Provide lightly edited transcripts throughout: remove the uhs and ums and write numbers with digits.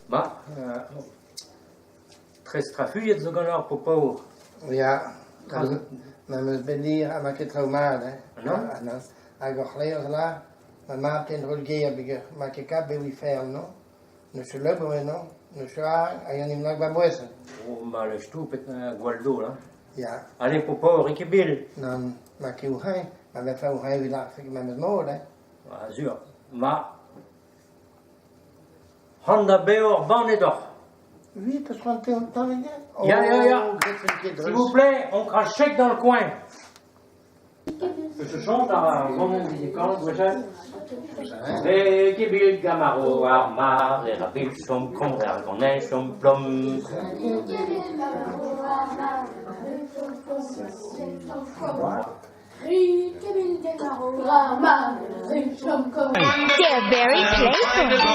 Ma, trestrafujet zo gant ar popaour. Ja, men ben hier aan mijn traumaat, hè. No? Hag oc'h leoz la, ma mat en rolgeer bege, ma ket kap be fer, no? Ne se lebre, no? Ne se a yon im lag ba boezen. O, ma le stoupet gwaldo, la. Ja, Ale popaour ike bil. non, ma ke ou hain, ma ve fa ou hain vila, fek ma met mod, hè. Azur. Ma, handa beor banet oc'h. Oui, parce qu'on te entend, les gars. Ya. S'il vous plaît, on crache chèque dans le coin. Je chante à moment musical, et qui bil gamaro armar et rapide som con reargonne som plom. They're very playful.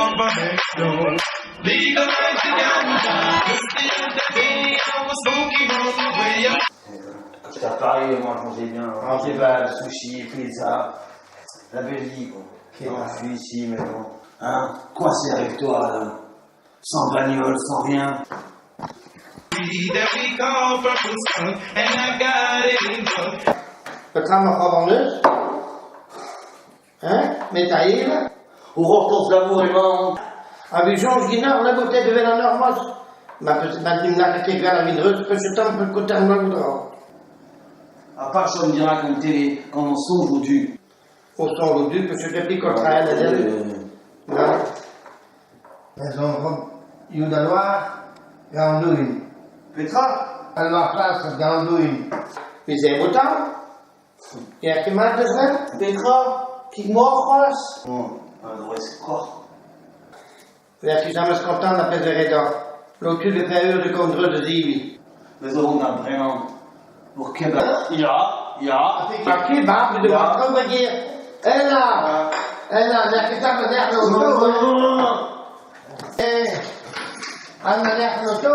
J'étais à Paris, moi je mangeais bien. Kebab, sushi, pizza. La Belgique, quoi. Je suis ici maintenant. Hein? Coincé avec toi, là. Sans bagnole, sans rien. We gaan nog gewoon dus. Hein? Met ta hiel. Hoe rochelt l'amour est mort? A vi Georges Guinard, la beauté de Vélan Normos. Ma dim na kek gana vid reus, pe se tam pe kotan ma goudra. À part ça, on me dira comme télé, quand on songe au tu. Au son lo du, pe se te pico tra elle, elle. Non. Elles ont Youdaloir, Gandouine. Petra? Alors, place, Gandouine. Mais c'est autant. Il y a qui m'a de ça? Petra? Qui morras? Oh, on devrait se croire. Il y a qui s'en se content la pèse de Redor. L'autu de faire de contre de Zivi. Mais on a vraiment. Pour kebab? Ja. Ma kebab, de votre va dire. Elle là, la que ça me l'air l'auto. Eh, elle me l'air l'auto.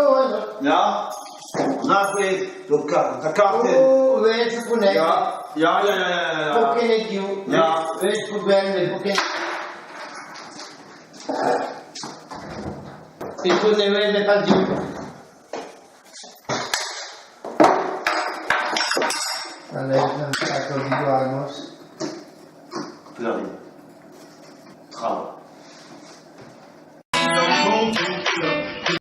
Ja. Nachweg, de kaart in. Oh, weet je voor nee. Ja. Pour qu'elle est due. Ja. Weet je voor ben, mais pour qu'elle. Il faut ne vede pas due. Allez, non, ecco di Guarmos. Plus rien. Travail.